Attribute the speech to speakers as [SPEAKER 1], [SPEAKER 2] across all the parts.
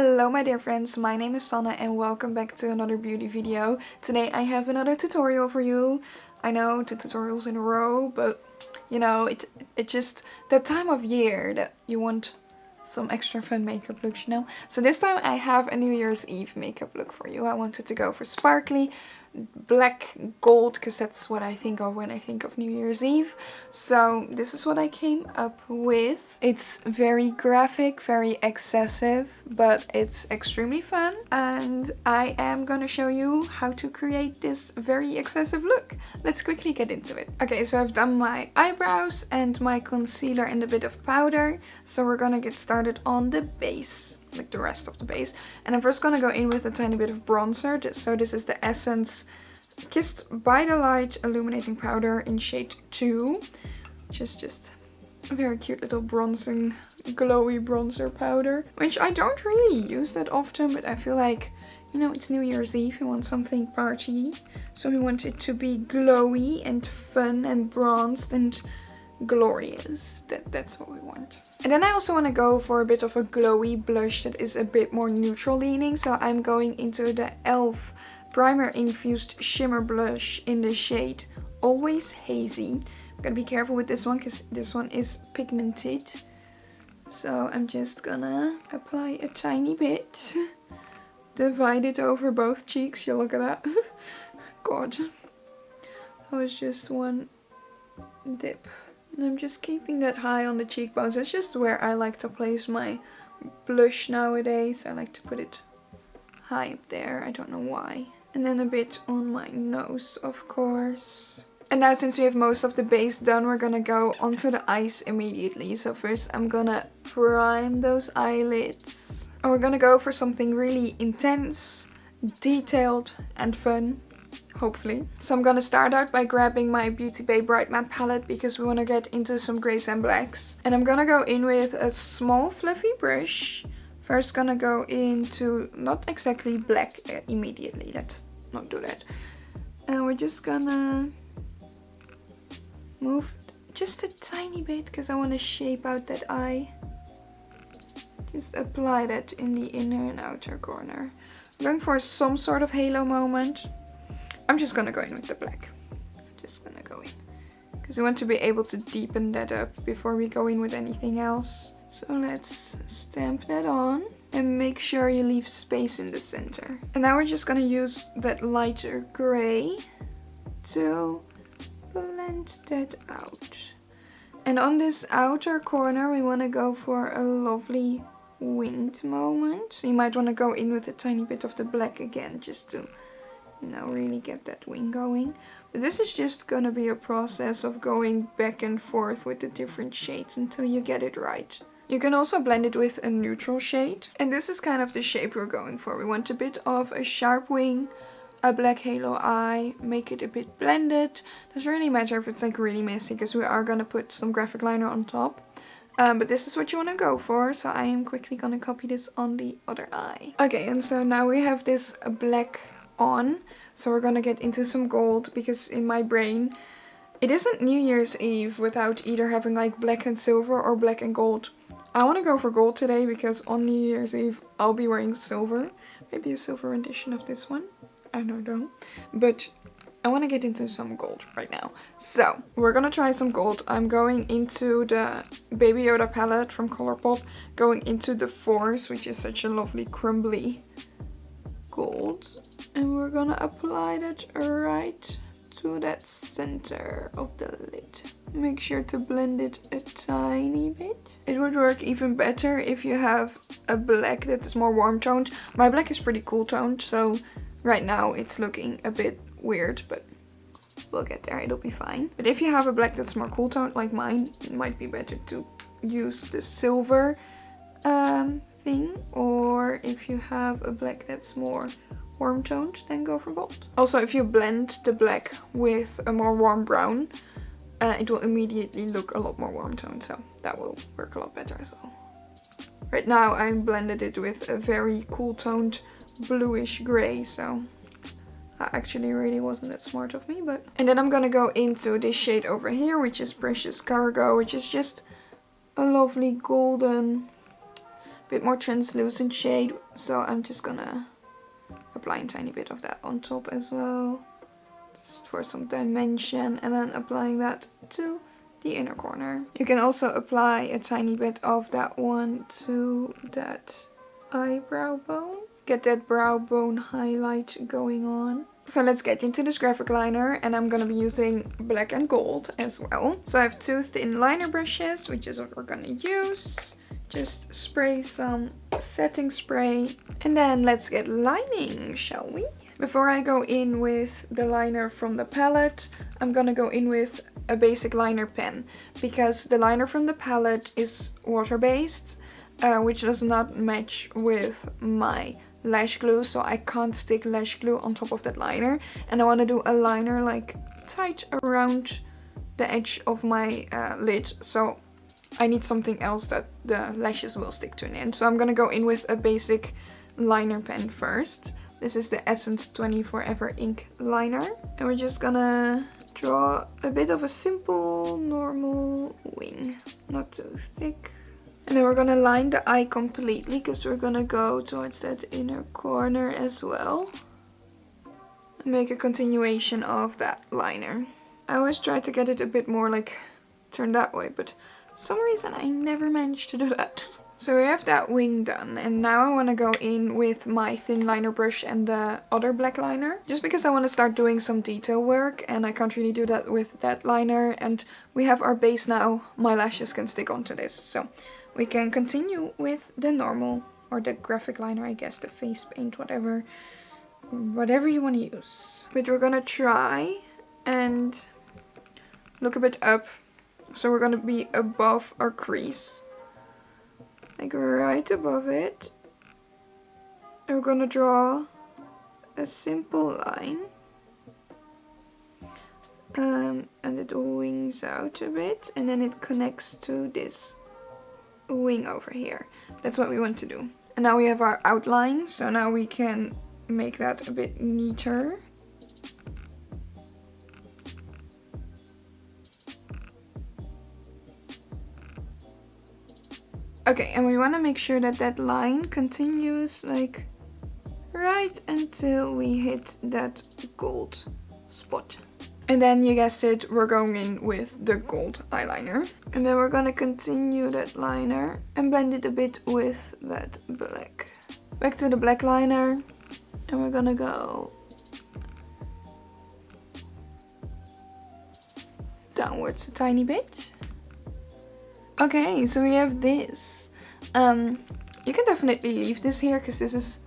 [SPEAKER 1] Hello my dear friends, my name is Sanne and welcome back to another beauty video. Today I have another tutorial for you. I know 2 tutorials in a row, but you know, it's just that time of year that you want some extra fun makeup looks, you know. So this time I have a New Year's Eve makeup look for you. I wanted to go for sparkly black gold because that's what I think of when I think of New Year's Eve. So this is what I came up with. It's very graphic, very excessive, but it's extremely fun, and I am gonna show you how to create this very excessive look. Let's quickly get into it. Okay, so I've done my eyebrows and my concealer and a bit of powder, so we're gonna get started on the base, like the rest of the base. And I'm first gonna go in with a tiny bit of bronzer. So this is the Essence Kissed by the Light Illuminating Powder in shade 2, which is just a very cute little bronzing, glowy bronzer powder, which I don't really use that often, but I feel like, you know, it's New Year's Eve, we want something party, so we want it to be glowy and fun and bronzed and glorious. That's what we want. And then I also want to go for a bit of a glowy blush that is a bit more neutral leaning, so I'm going into the e.l.f. Primer Infused Shimmer Blush in the shade Always Hazy. I'm gonna be careful with this one because this one is pigmented. So I'm just gonna apply a tiny bit. Divide it over both cheeks. You look at that. God. That was just one dip. And I'm just keeping that high on the cheekbones. That's just where I like to place my blush nowadays. I like to put it high up there. I don't know why. And then a bit on my nose, of course. And now, since we have most of the base done, we're gonna go onto the eyes immediately. So first I'm gonna prime those eyelids. And we're gonna go for something really intense, detailed and fun. Hopefully. So I'm gonna start out by grabbing my Beauty Bay Bright Matte palette because we want to get into some grays and blacks. And I'm gonna go in with a small fluffy brush. First gonna go into not exactly black immediately. Let's not do that. And we're just gonna move just a tiny bit because I want to shape out that eye. Just apply that in the inner and outer corner. I'm going for some sort of halo moment. I'm just gonna go in with the black. Just gonna go in. Because we want to be able to deepen that up before we go in with anything else. So let's stamp that on. And make sure you leave space in the center. And now we're just gonna use that lighter gray to blend that out. And on this outer corner we wanna go for a lovely winged moment. So you might wanna go in with a tiny bit of the black again just to, you know, really get that wing going. But this is just gonna be a process of going back and forth with the different shades until you get it right. You can also blend it with a neutral shade. And this is kind of the shape we're going for. We want a bit of a sharp wing, a black halo eye, make it a bit blended. Doesn't really matter if it's like really messy because we are gonna put some graphic liner on top. But this is what you want to go for, so I am quickly gonna copy this on the other eye. Okay, and so now we have this black on. So we're gonna get into some gold because in my brain, it isn't New Year's Eve without either having like black and silver or black and gold. I want to go for gold today because on New Year's Eve I'll be wearing silver. Maybe a silver edition of this one. I don't know. But I want to get into some gold right now. So we're gonna try some gold. I'm going into the Baby Yoda palette from Colourpop. Going into the Force, which is such a lovely crumbly gold. And we're gonna apply that right to that center of the lid. Make sure to blend it a tiny bit. It would work even better if you have a black that is more warm toned. My black is pretty cool toned, so right now it's looking a bit weird, but we'll get there, it'll be fine. But if you have a black that's more cool toned like mine, it might be better to use the silver thing. Or if you have a black that's more warm toned, then go for gold. Also, if you blend the black with a more warm brown, it will immediately look a lot more warm toned, so that will work a lot better as well. Right now I blended it with a very cool toned bluish grey, so that actually really wasn't that smart of me. But and then I'm gonna go into this shade over here, which is Precious Cargo, which is just a lovely golden bit more translucent shade. So I'm just gonna apply a tiny bit of that on top as well. Just for some dimension, and then applying that to the inner corner. You can also apply a tiny bit of that one to that eyebrow bone. Get that brow bone highlight going on. So let's get into this graphic liner, and I'm gonna be using black and gold as well. So I have 2 thin liner brushes, which is what we're gonna use. Just spray some setting spray, and then let's get lining, shall we? Before I go in with the liner from the palette, I'm gonna go in with a basic liner pen, because the liner from the palette is water-based, which does not match with my lash glue, so I can't stick lash glue on top of that liner, and I want to do a liner like tight around the edge of my lid, so I need something else that the lashes will stick to in the end. So I'm gonna go in with a basic liner pen first. This is the Essence 24 Ever ink liner, and we're just gonna draw a bit of a simple normal wing, not too thick. And then we're gonna line the eye completely, because we're gonna go towards that inner corner as well. And make a continuation of that liner. I always try to get it a bit more like turned that way, but for some reason I never managed to do that. So we have that wing done, and now I want to go in with my thin liner brush and the other black liner. Just because I want to start doing some detail work, and I can't really do that with that liner. And we have our base now, my lashes can stick onto this. So we can continue with the normal, or the graphic liner, I guess, the face paint, whatever you want to use. But we're gonna try and look a bit up. So we're gonna be above our crease. Like right above it. And we're gonna draw a simple line. And it wings out a bit, and then it connects to this wing over here. That's what we want to do. And now we have our outline, so now we can make that a bit neater. Okay, and we want to make sure that that line continues like right until we hit that gold spot. And then you guessed it, we're going in with the gold eyeliner. And then we're gonna continue that liner and blend it a bit with that black. Back to the black liner, and we're gonna go downwards a tiny bit. Okay, so we have this. You can definitely leave this here, because this is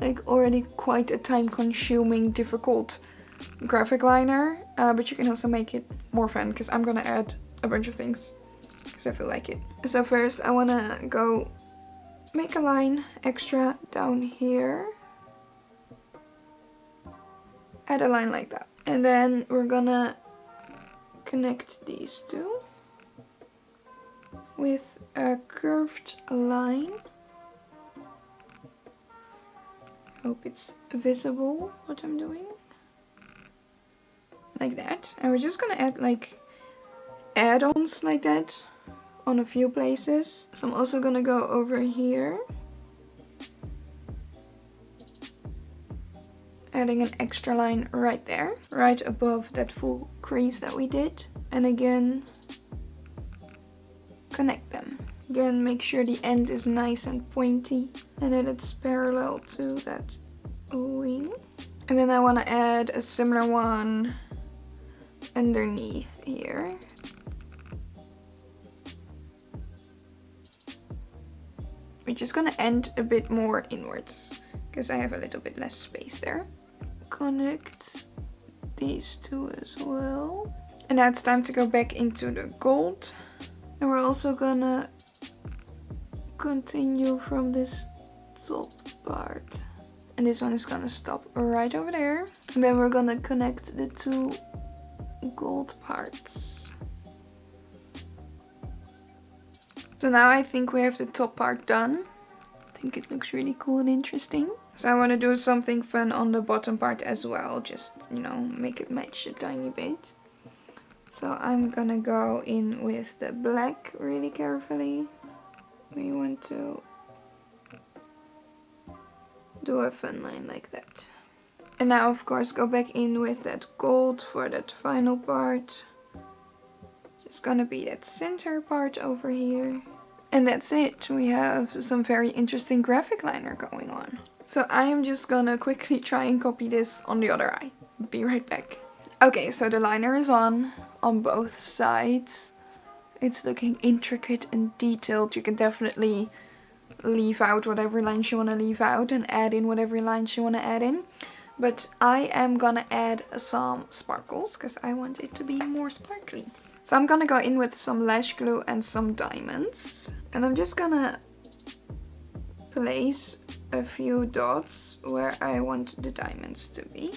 [SPEAKER 1] like already quite a time-consuming, difficult graphic liner. But you can also make it more fun, because I'm gonna add a bunch of things, because I feel like it. So first I wanna go make a line extra down here. Add a line like that. And then we're gonna connect these two with a curved line. Hope it's visible what I'm doing. Like that. And we're just gonna add like add-ons like that on a few places. So I'm also gonna go over here, adding an extra line right there, right above that full crease that we did. And again, connect them. Again, make sure the end is nice and pointy, and that it's parallel to that wing. And then I want to add a similar one underneath here. We're just gonna end a bit more inwards, because I have a little bit less space there. Connect these two as well. And now it's time to go back into the gold. And we're also gonna continue from this top part. And this one is gonna stop right over there. And then we're gonna connect the two gold parts. So now I think we have the top part done. I think it looks really cool and interesting. So I want to do something fun on the bottom part as well. Just, you know, make it match a tiny bit. So I'm gonna go in with the black really carefully. We want to do a fun line like that. And now of course go back in with that gold for that final part. Just gonna be that center part over here. And that's it. We have some very interesting graphic liner going on. So I am just gonna quickly try and copy this on the other eye. Be right back. Okay, so the liner is on both sides. It's looking intricate and detailed. You can definitely leave out whatever lines you want to leave out and add in whatever lines you want to add in. But I am gonna add some sparkles because I want it to be more sparkly. So I'm gonna go in with some lash glue and some diamonds. And I'm just gonna place a few dots where I want the diamonds to be.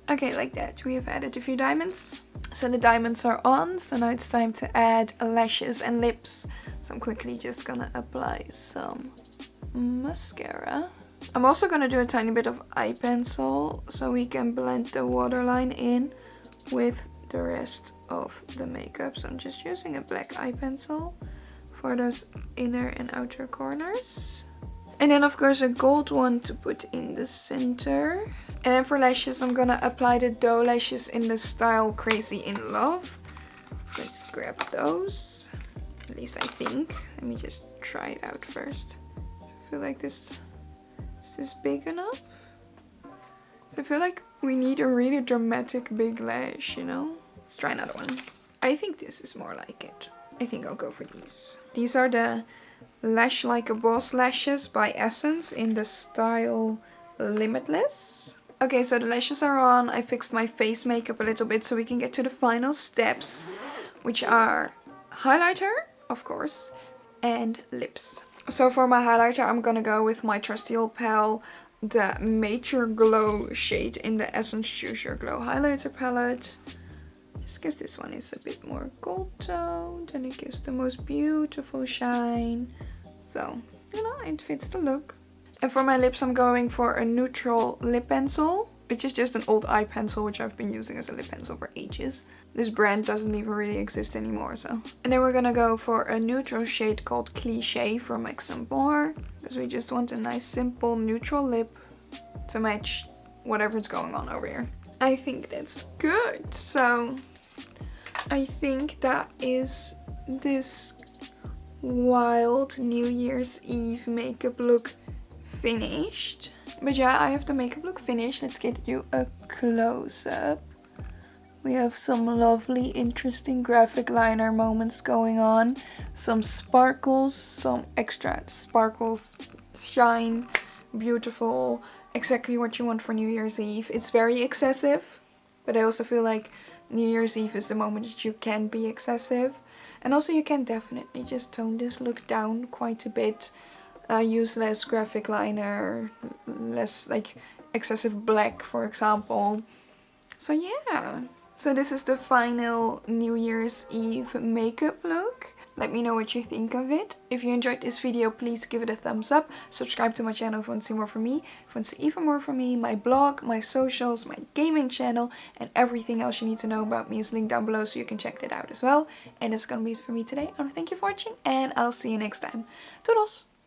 [SPEAKER 1] Okay, like that. We have added a few diamonds. So the diamonds are on, so now it's time to add lashes and lips. So I'm quickly just gonna apply some mascara. I'm also gonna do a tiny bit of eye pencil so we can blend the waterline in with the rest of the makeup. So I'm just using a black eye pencil for those inner and outer corners. And then of course a gold one to put in the center. And then for lashes I'm gonna apply the doe lashes in the style Crazy in Love. So let's grab those. At least I think. Let me just try it out first. So I feel like this... Is this big enough? So I feel like we need a really dramatic big lash, you know? Let's try another one. I think this is more like it. I think I'll go for these. These are the Lash Like a Boss lashes by Essence in the style Limitless. Okay, so the lashes are on. I fixed my face makeup a little bit so we can get to the final steps, which are highlighter, of course, and lips. So for my highlighter, I'm gonna go with my trusty old pal, the Major Glow shade in the Essence Choose Your Glow highlighter palette. Just because this one is a bit more gold toned and it gives the most beautiful shine. So, you know, it fits the look. And for my lips, I'm going for a neutral lip pencil, which is just an old eye pencil, which I've been using as a lip pencil for ages. This brand doesn't even really exist anymore, so. And then we're gonna go for a neutral shade called Cliché from X & More, because we just want a nice, simple, neutral lip to match whatever's going on over here. I think that's good. So I think that is this wild New Year's Eve makeup look finished. But yeah, I have the makeup look finished. Let's get you a close-up. We have some lovely, interesting graphic liner moments going on. Some sparkles, some extra sparkles, shine, beautiful. Exactly what you want for New Year's Eve. It's very excessive, but I also feel like New Year's Eve is the moment that you can be excessive. And also you can definitely just tone this look down quite a bit. Use less graphic liner, less like excessive black, for example. So yeah. So this is the final New Year's Eve makeup look. Let me know what you think of it. If you enjoyed this video, please give it a thumbs up. Subscribe to my channel if you want to see more from me. If you want to see even more from me, my blog, my socials, my gaming channel, and everything else you need to know about me is linked down below so you can check that out as well. And that's gonna be it for me today. I want to thank you for watching and I'll see you next time. Toodles!